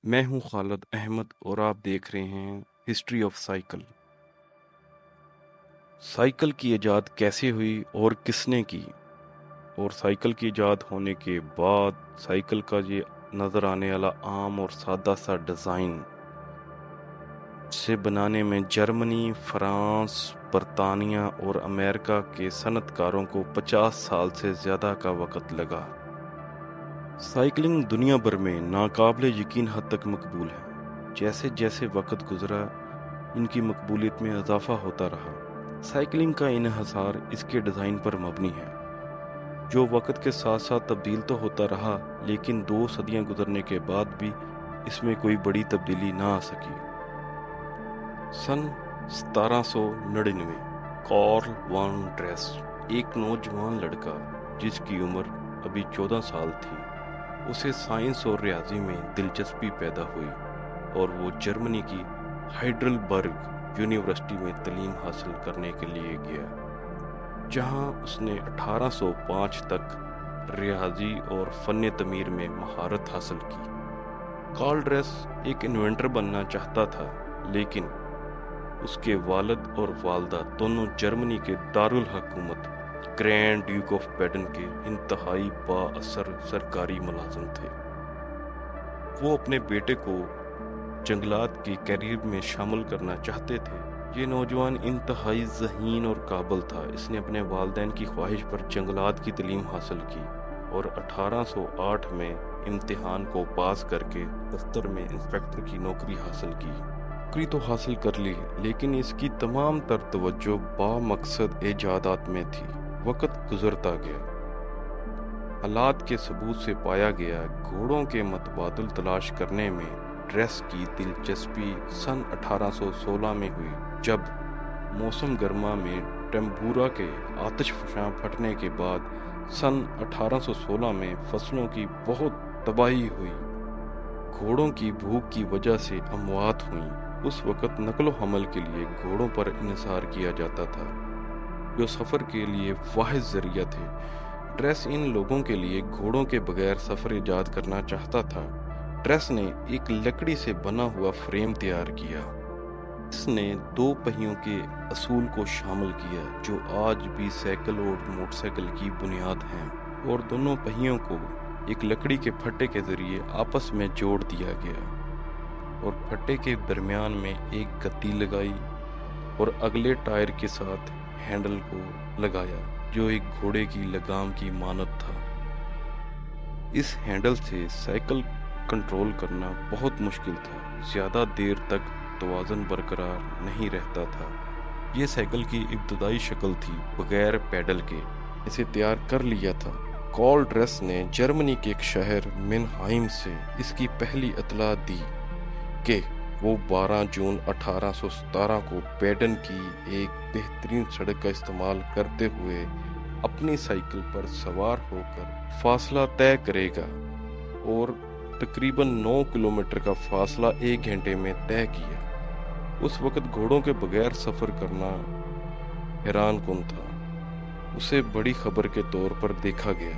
میں ہوں خالد احمد اور آپ دیکھ رہے ہیں ہسٹری آف سائیکل۔ سائیکل کی ایجاد کیسے ہوئی اور کس نے کی، اور سائیکل کی ایجاد ہونے کے بعد سائیکل کا یہ نظر آنے والا عام اور سادہ سا ڈیزائن سے بنانے میں جرمنی، فرانس، برطانیہ اور امریکہ کے صنعت کاروں کو 50 سال سے زیادہ کا وقت لگا۔ سائیکلنگ دنیا بھر میں ناقابل یقین حد تک مقبول ہے۔ جیسے جیسے وقت گزرا ان کی مقبولیت میں اضافہ ہوتا رہا۔ سائیکلنگ کا انحصار اس کے ڈیزائن پر مبنی ہے، جو وقت کے ساتھ ساتھ تبدیل تو ہوتا رہا، لیکن 2 صدیاں گزرنے کے بعد بھی اس میں کوئی بڑی تبدیلی نہ آ سکی۔ سن 1799 کارل وان ڈریس، ایک نوجوان لڑکا جس کی عمر ابھی 14 سال تھی، اسے سائنس اور ریاضی میں دلچسپی پیدا ہوئی اور وہ جرمنی کی ہائیڈلبرگ یونیورسٹی میں تعلیم حاصل کرنے کے لیے گیا، جہاں اس نے 1805 تک ریاضی اور فن تعمیر میں مہارت حاصل کی۔ کارل ڈریس ایک انوینٹر بننا چاہتا تھا، لیکن اس کے والد اور والدہ دونوں جرمنی کے دارالحکومت گرینڈ ڈیوک آف بیڈن کے انتہائی با اثر سرکاری ملازم تھے۔ وہ اپنے بیٹے کو جنگلات کے کیریئر میں شامل کرنا چاہتے تھے۔ یہ نوجوان انتہائی ذہین اور قابل تھا۔ اس نے اپنے والدین کی خواہش پر جنگلات کی تعلیم حاصل کی اور 1808 میں امتحان کو پاس کر کے دفتر میں انسپیکٹر کی نوکری حاصل کی۔ نوکری تو حاصل کر لی، لیکن اس کی تمام تر توجہ با مقصد ایجادات میں تھی۔ وقت گزرتا گیا، حالات کے ثبوت سے پایا گیا گھوڑوں کے متبادل تلاش کرنے میں ڈریس کی دلچسپی سن 1816 میں ہوئی، جب موسم گرما میں ٹمبورا کے آتش فشاں پھٹنے کے بعد سن 1816 میں فصلوں کی بہت تباہی ہوئی۔ گھوڑوں کی بھوک کی وجہ سے اموات ہوئیں۔ اس وقت نقل و حمل کے لیے گھوڑوں پر انحصار کیا جاتا تھا، جو سفر کے لیے واحد ذریعہ تھے۔ ڈریس ان لوگوں کے لیے گھوڑوں کے بغیر سفر ایجاد کرنا چاہتا تھا۔ ڈریس نے ایک لکڑی سے بنا ہوا فریم تیار کیا۔ اس نے 2 پہیوں کے اصول کو شامل کیا، جو آج بھی سائیکل اور موٹر سائیکل کی بنیاد ہیں، اور دونوں پہیوں کو ایک لکڑی کے پھٹے کے ذریعے آپس میں جوڑ دیا گیا اور پھٹے کے درمیان میں ایک گتی لگائی اور اگلے ٹائر کے ساتھ ہینڈل کو لگایا، جو ایک گھوڑے کی لگام کی مانند تھا۔ اس ہینڈل سے سائیکل کنٹرول کرنا بہت مشکل تھا، زیادہ دیر تک توازن برقرار نہیں رہتا تھا۔ یہ سائیکل کی ابتدائی شکل تھی، بغیر پیڈل کے۔ اسے تیار کر لیا تھا۔ کارل ڈریس نے جرمنی کے ایک شہر منہائم سے اس کی پہلی اطلاع دی کہ وہ 12 جون 1817 کو بیڈن کی ایک بہترین سڑک کا استعمال کرتے ہوئے اپنی سائیکل پر سوار ہو کر فاصلہ طے کرے گا، اور تقریباً 9 کلومیٹر کا فاصلہ 1 گھنٹے میں طے کیا۔ اس وقت گھوڑوں کے بغیر سفر کرنا حیران کن تھا۔ اسے بڑی خبر کے طور پر دیکھا گیا،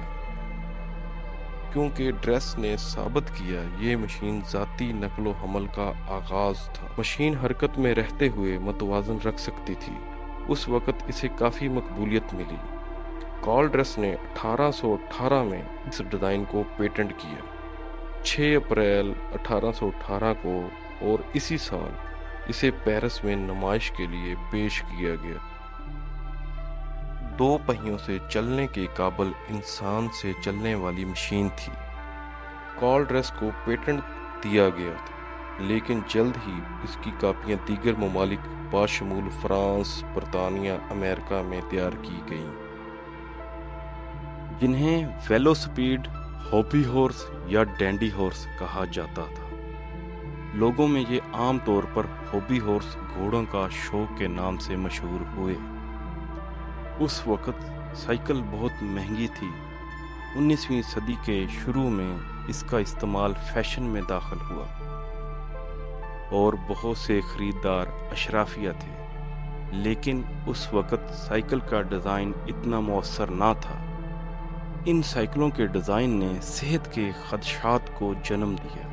کیونکہ ڈریس نے ثابت کیا یہ مشین ذاتی نقل و حمل کا آغاز تھا۔ مشین حرکت میں رہتے ہوئے متوازن رکھ سکتی تھی۔ اس وقت اسے کافی مقبولیت ملی۔ کارل ڈریس نے 1818 میں اس ڈیزائن کو پیٹنٹ کیا، 6 اپریل 1818 کو، اور اسی سال اسے پیرس میں نمائش کے لیے پیش کیا گیا۔ 2 پہیوں سے چلنے کے قابل انسان سے چلنے والی مشین تھی۔ کارل ڈریس کو پیٹنٹ دیا گیا تھا، لیکن جلد ہی اس کی کاپیاں دیگر ممالک باشمول فرانس، برطانیہ، امریکہ میں تیار کی گئیں، جنہیں ویلوسپیڈ، ہاپی ہارس یا ڈینڈی ہارس کہا جاتا تھا۔ لوگوں میں یہ عام طور پر ہابی ہارس گھوڑوں کا شوق کے نام سے مشہور ہوئے۔ اس وقت سائیکل بہت مہنگی تھی۔ 19ویں صدی کے شروع میں اس کا استعمال فیشن میں داخل ہوا اور بہت سے خریدار اشرافیہ تھے، لیکن اس وقت سائیکل کا ڈیزائن اتنا مؤثر نہ تھا۔ ان سائیکلوں کے ڈیزائن نے صحت کے خدشات کو جنم دیا۔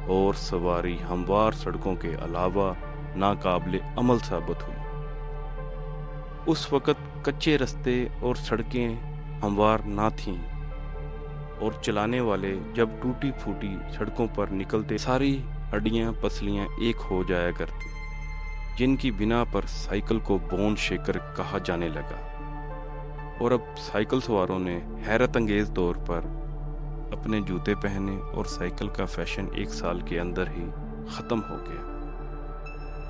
اور سواری ہموار سڑکوں کے علاوہ ناقابل عمل ثابت ہوئی۔ اس وقت کچے رستے اور سڑکیں ہموار نہ تھیں، اور چلانے والے جب ٹوٹی پھوٹی سڑکوں پر نکلتے ساری ہڈیاں پسلیاں ایک ہو جایا کرتی، جن کی بنا پر سائیکل کو بون شیکر کہا جانے لگا۔ اور اب سائیکل سواروں نے حیرت انگیز طور پر اپنے جوتے پہنے اور سائیکل کا فیشن 1 سال کے اندر ہی ختم ہو گیا۔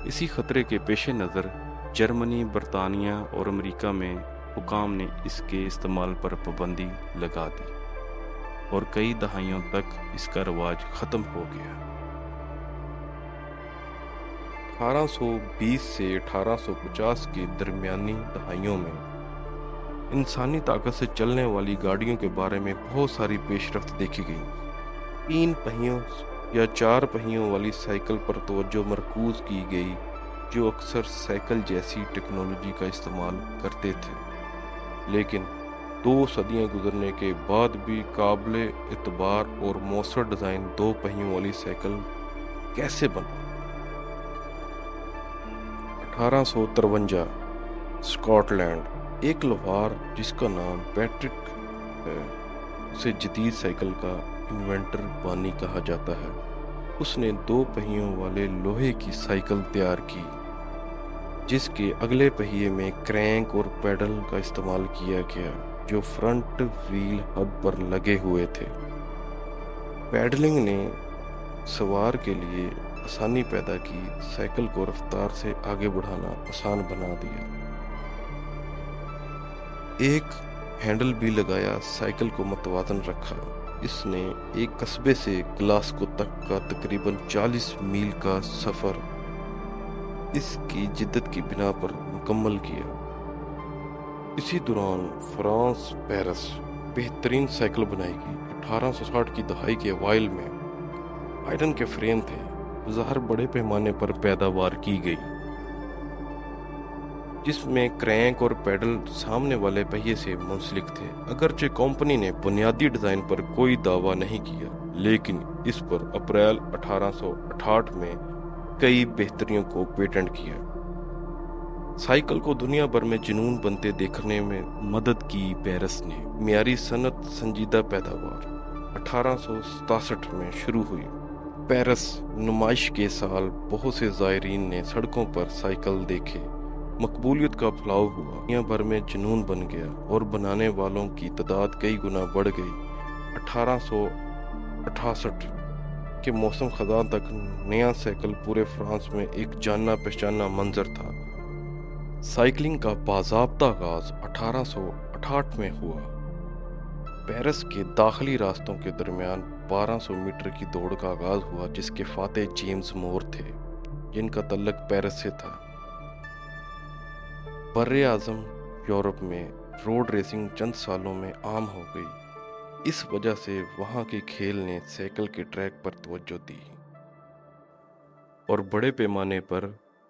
اسی خطرے کے پیش نظر جرمنی، برطانیہ اور امریکہ میں حکام نے اس کے استعمال پر پابندی لگا دی، اور کئی دہائیوں تک اس کا رواج ختم ہو گیا۔ 1820 سے 1850 کے درمیانی دہائیوں میں انسانی طاقت سے چلنے والی گاڑیوں کے بارے میں بہت ساری پیش رفت دیکھی گئی۔ 3 پہیوں یا 4 پہیوں والی سائیکل پر توجہ مرکوز کی گئی، جو اکثر سائیکل جیسی ٹیکنالوجی کا استعمال کرتے تھے، لیکن 2 صدیاں گزرنے کے بعد بھی قابل اعتبار اور مؤثر ڈیزائن 2 پہیوں والی سائیکل کیسے بنا؟ 1853 اسکاٹ لینڈ، ایک لوہار جس کا نام پیٹرک ہے، اسے جدید سائیکل کا انوینٹر بانی کہا جاتا ہے۔ اس نے 2 پہیوں والے لوہے کی سائیکل تیار کی، جس کے اگلے پہیے میں کرینک اور پیڈل کا استعمال کیا گیا، جو فرنٹ وہیل ہب پر لگے ہوئے تھے۔ پیڈلنگ نے سوار کے لیے آسانی پیدا کی، سائیکل کو رفتار سے آگے بڑھانا آسان بنا دیا۔ ایک ہینڈل بھی لگایا، سائیکل کو متوازن رکھا۔ اس نے ایک قصبے سے گلاسگو تک کا تقریباً 40 میل کا سفر اس کی جدت کی بنا پر مکمل کیا۔ اسی دوران فرانس پیرس بہترین سائیکل بنائی گئی۔ 1860 کی دہائی کے اوائل میں آئرن کے فریم تھے، بظاہر بڑے پیمانے پر پیداوار کی گئی، جس میں کرینک اور پیڈل سامنے والے پہیے سے منسلک تھے۔ اگرچہ کمپنی نے بنیادی ڈیزائن پر کوئی دعویٰ نہیں کیا، لیکن اس پر اپریل 1868 میں کئی بہتریوں کو پیٹنٹ کیا۔ سائیکل کو دنیا بھر میں جنون بنتے دیکھنے میں مدد کی پیرس نے۔ معیاری صنعت سنجیدہ پیداوار 1867 میں شروع ہوئی۔ پیرس نمائش کے سال بہت سے زائرین نے سڑکوں پر سائیکل دیکھے، مقبولیت کا پھیلاؤ ہوا، دنیا بھر میں جنون بن گیا اور بنانے والوں کی تعداد کئی گنا بڑھ گئی۔ 1868 کے موسم خزاں تک نیا سائیکل پورے فرانس میں ایک جانا پہچانا منظر تھا۔ سائیکلنگ کا باضابطہ آغاز 1868 میں ہوا۔ پیرس کے داخلی راستوں کے درمیان 1200 میٹر کی دوڑ کا آغاز ہوا، جس کے فاتح جیمز مور تھے، جن کا تعلق پیرس سے تھا۔ بر اعظم یورپ میں روڈ ریسنگ چند سالوں میں عام ہو گئی۔ اس وجہ سے وہاں کے کھیل نے سائیکل کے ٹریک پر توجہ دی اور بڑے پیمانے پر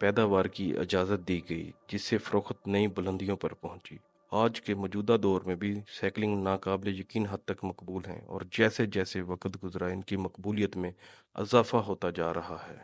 پیداوار کی اجازت دی گئی، جس سے فروخت نئی بلندیوں پر پہنچی۔ آج کے موجودہ دور میں بھی سائیکلنگ ناقابل یقین حد تک مقبول ہیں، اور جیسے جیسے وقت گزرا ان کی مقبولیت میں اضافہ ہوتا جا رہا ہے۔